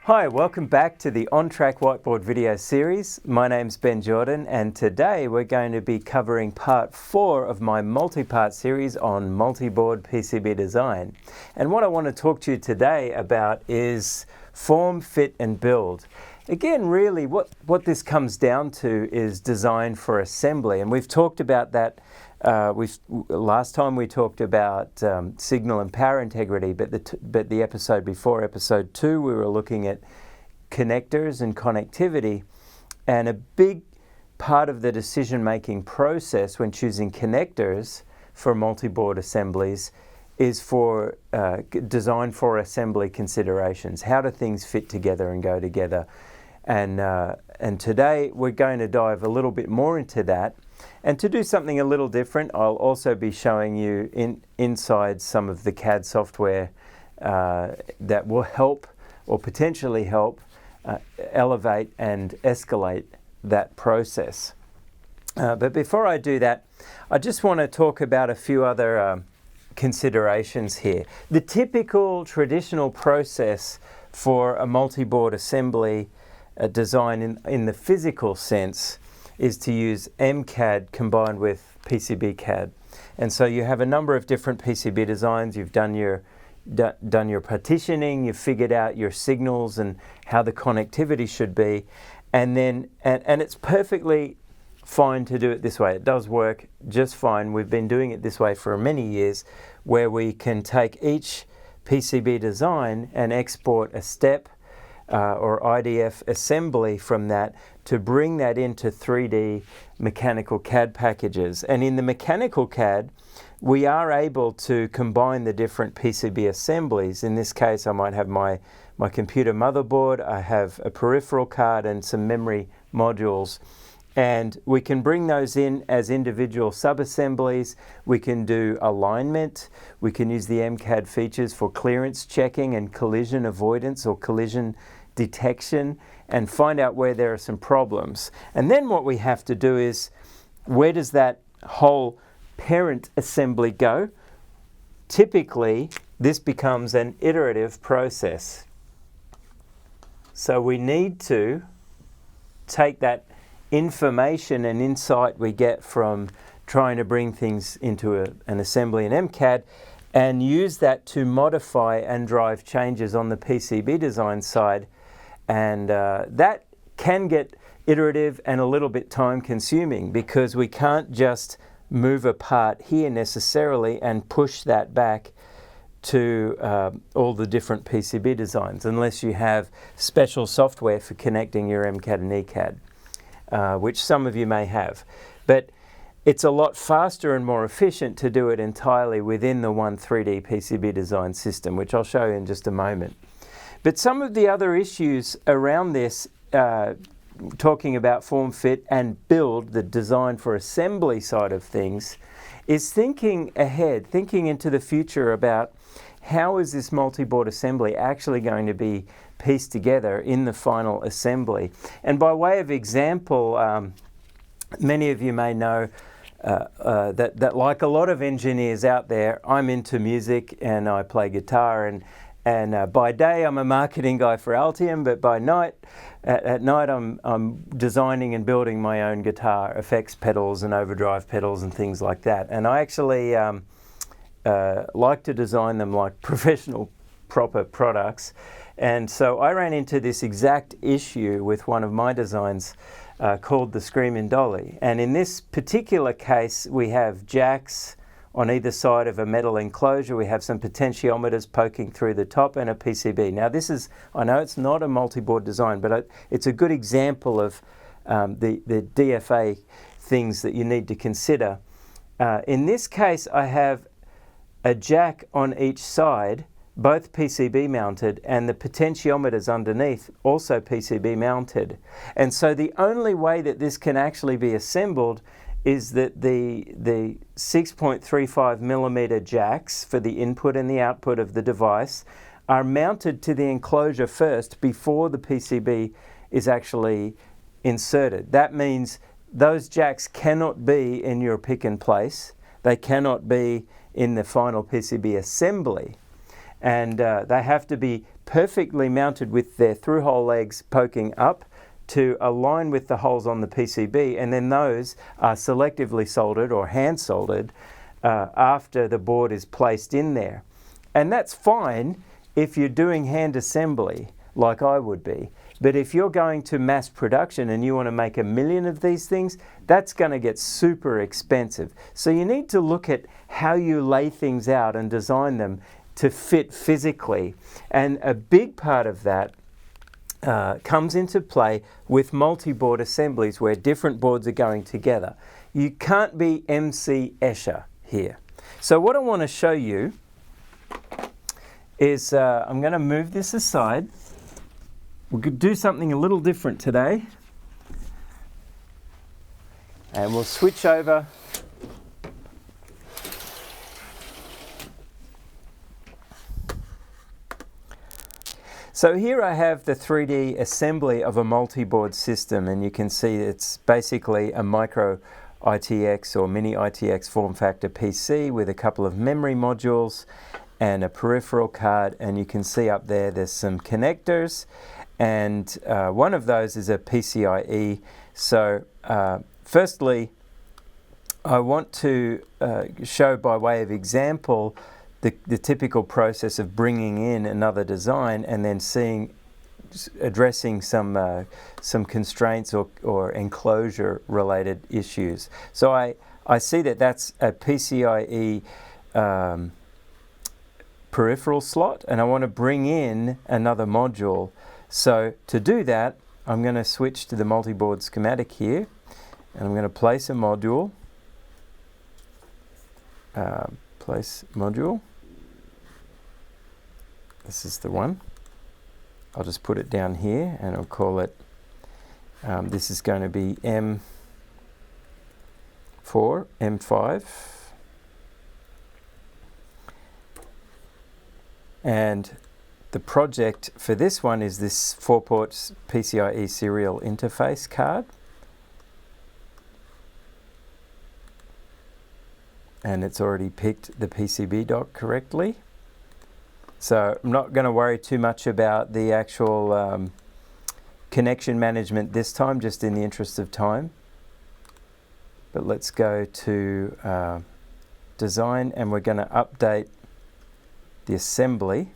Hi, welcome back to the OnTrack Whiteboard video series. My name's Ben Jordan, and today we're going to be covering part 4 of my multi-part series on multi-board PCB design. And what I want to talk to you today about is form, fit and build. Again, really what this comes down to is design for assembly, and we've talked about that. Last time we talked about signal and power integrity, but the episode before, episode 2, we were looking at connectors and connectivity. And a big part of the decision-making process when choosing connectors for multi-board assemblies is for design for assembly considerations. How do things fit together and go together? And today we're going to dive a little bit more into that. And to do something a little different, I'll also be showing you inside some of the CAD software that will help or potentially help elevate and escalate that process. But before I do that, I just want to talk about a few other considerations here. The typical traditional process for a multi-board assembly design in the physical sense is to use MCAD combined with PCB CAD. And so you have a number of different PCB designs. You've done your partitioning, you've figured out your signals and how the connectivity should be, and it's perfectly fine to do it this way. It does work just fine. We've been doing it this way for many years, where we can take each PCB design and export a step or IDF assembly from that to bring that into 3D mechanical CAD packages. And in the mechanical CAD, we are able to combine the different PCB assemblies. In this case, I might have my computer motherboard, I have a peripheral card and some memory modules. And we can bring those in as individual sub-assemblies. We can do alignment. We can use the MCAD features for clearance checking and collision avoidance or collision detection, and find out where there are some problems. And then what we have to do is, where does that whole parent assembly go? Typically, this becomes an iterative process. So we need to take that information and insight we get from trying to bring things into an assembly in MCAD and use that to modify and drive changes on the PCB design side. And that can get iterative and a little bit time consuming, because we can't just move a part here necessarily and push that back to all the different PCB designs, unless you have special software for connecting your MCAD and ECAD, which some of you may have. But it's a lot faster and more efficient to do it entirely within the one 3D PCB design system, which I'll show you in just a moment. But some of the other issues around this, talking about form, fit and build, the design for assembly side of things, is thinking ahead, thinking into the future about how is this multi-board assembly actually going to be pieced together in the final assembly. And by way of example, many of you may know that like a lot of engineers out there, I'm into music and I play guitar, and by day I'm a marketing guy for Altium, but by night, at night I'm designing and building my own guitar effects pedals and overdrive pedals and things like that. And I actually like to design them like professional, proper products. And so I ran into this exact issue with one of my designs called the Screamin' Dolly. And in this particular case, we have jacks on either side of a metal enclosure. We have some potentiometers poking through the top and a PCB. Now this is, I know it's not a multi-board design, but it's a good example of the DFA things that you need to consider. In this case, I have a jack on each side, both PCB mounted, and the potentiometers underneath also PCB mounted. And so the only way that this can actually be assembled is that the 6.35 millimeter jacks for the input and the output of the device are mounted to the enclosure first before the PCB is actually inserted. That means those jacks cannot be in your pick and place. They cannot be in the final PCB assembly. and they have to be perfectly mounted with their through-hole legs poking up to align with the holes on the PCB, and then those are selectively soldered or hand soldered after the board is placed in there. And that's fine if you're doing hand assembly like I would be. But if you're going to mass production and you want to make 1 million of these things, that's going to get super expensive. So you need to look at how you lay things out and design them to fit physically. And a big part of that comes into play with multi-board assemblies where different boards are going together. You can't be MC Escher here. So what I want to show you is, I'm going to move this aside. We could do something a little different today. And we'll switch over . So here I have the 3D assembly of a multi-board system, and you can see it's basically a micro ITX or mini ITX form factor PC with a couple of memory modules and a peripheral card, and you can see up there there's some connectors, and one of those is a PCIe. So firstly, I want to show by way of example the typical process of bringing in another design and then addressing some constraints or enclosure related issues. So I see that that's a PCIe peripheral slot, and I want to bring in another module. So to do that, I'm going to switch to the multi-board schematic here, and I'm going to place a module. Place module. This is the one. I'll just put it down here, and I'll call it, this is going to be M4, M5. And the project for this one is this 4-port PCIe serial interface card. And it's already picked the PCB dock correctly. So I'm not going to worry too much about the actual connection management this time, just in the interest of time. But let's go to design, and we're going to update the assembly,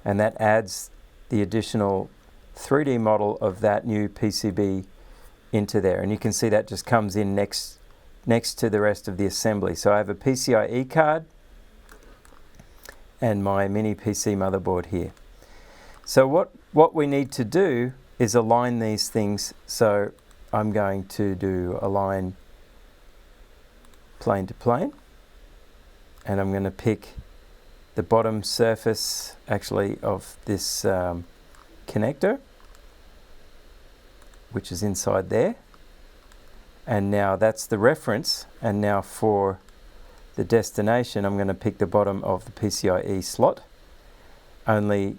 and that adds the additional 3D model of that new PCB into there. And you can see that just comes in next to the rest of the assembly. So I have a PCIe card and my mini PC motherboard here. So what we need to do is align these things. So I'm going to do align plane to plane, and I'm going to pick the bottom surface actually of this connector, which is inside there. And now that's the reference, and now for the destination I'm going to pick the bottom of the PCIe slot, only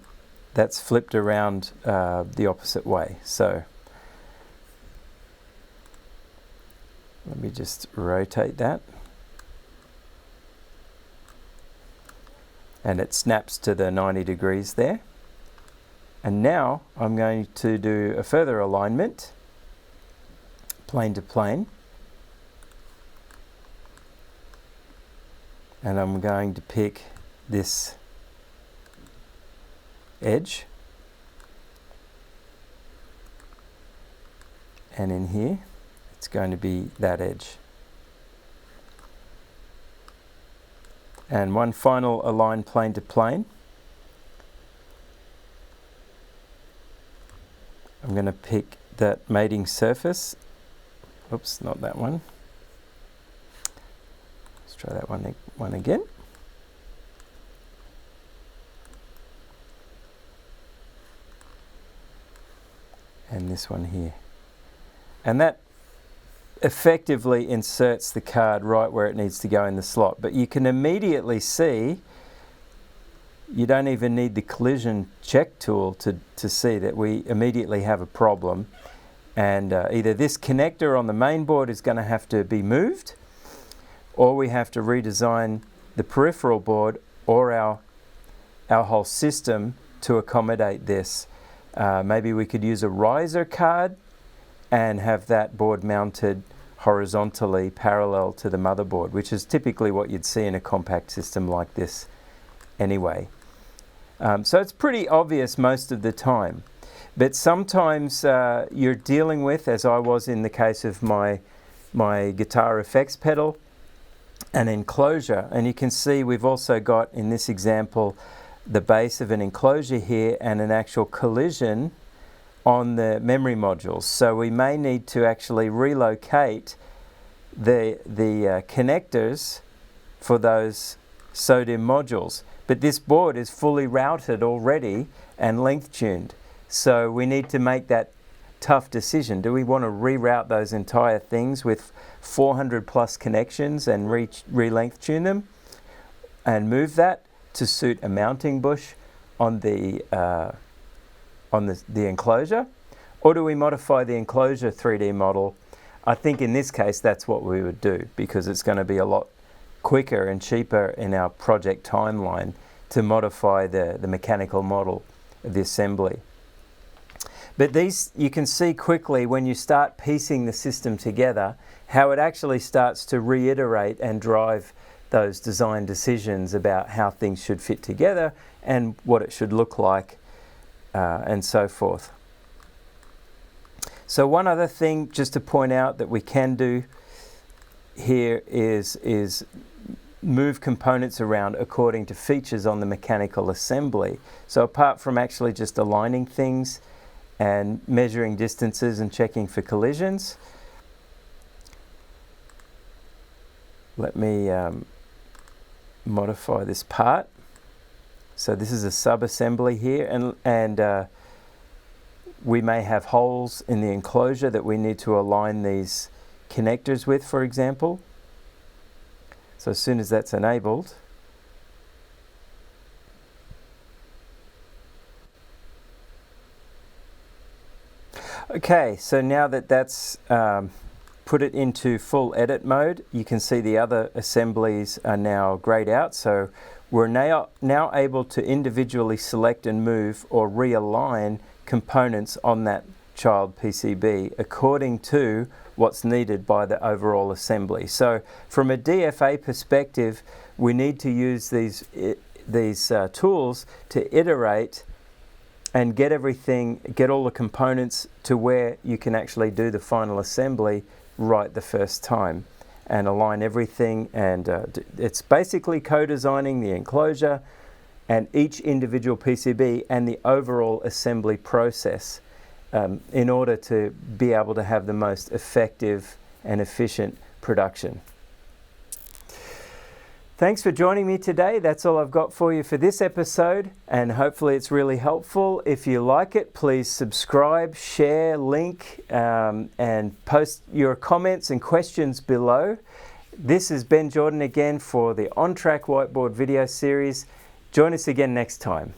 that's flipped around the opposite way. So let me just rotate that, and it snaps to the 90 degrees there. And now I'm going to do a further alignment, plane to plane, and I'm going to pick this edge, and in here it's going to be that edge. And one final align plane to plane. I'm going to pick that mating surface. Oops, not that one. Let's try that one again. And this one here. And that effectively inserts the card right where it needs to go in the slot. But you can immediately see, you don't even need the collision check tool to see that we immediately have a problem. And either this connector on the main board is going to have to be moved, or we have to redesign the peripheral board or our our whole system to accommodate this. Maybe we could use a riser card and have that board mounted horizontally parallel to the motherboard, which is typically what you'd see in a compact system like this anyway. So it's pretty obvious most of the time. But sometimes you're dealing with, as I was in the case of my guitar effects pedal, an enclosure. And you can see we've also got, in this example, the base of an enclosure here and an actual collision on the memory modules. So we may need to actually relocate the connectors for those SODIMM modules. But this board is fully routed already and length tuned. So we need to make that tough decision. Do we want to reroute those entire things with 400 plus connections and re-length tune them and move that to suit a mounting bush on the enclosure? Or do we modify the enclosure 3D model? I think in this case that's what we would do, because it's going to be a lot quicker and cheaper in our project timeline to modify the mechanical model of the assembly. But these, you can see quickly when you start piecing the system together, how it actually starts to reiterate and drive those design decisions about how things should fit together and what it should look like, and so forth. So one other thing just to point out that we can do here is move components around according to features on the mechanical assembly. So apart from actually just aligning things and measuring distances and checking for collisions, let me modify this part. So this is a sub-assembly here, and we may have holes in the enclosure that we need to align these connectors with, for example. So as soon as that's enabled, okay, so now that that's put it into full edit mode, you can see the other assemblies are now grayed out. So we're now able to individually select and move or realign components on that child PCB according to what's needed by the overall assembly. So from a DFA perspective, we need to use these tools to iterate and get all the components to where you can actually do the final assembly right the first time and align everything. And it's basically co-designing the enclosure and each individual PCB and the overall assembly process in order to be able to have the most effective and efficient production. Thanks for joining me today. That's all I've got for you for this episode, and hopefully it's really helpful. If you like it, please subscribe, share, link, and post your comments and questions below. This is Ben Jordan again for the OnTrack Whiteboard video series. Join us again next time.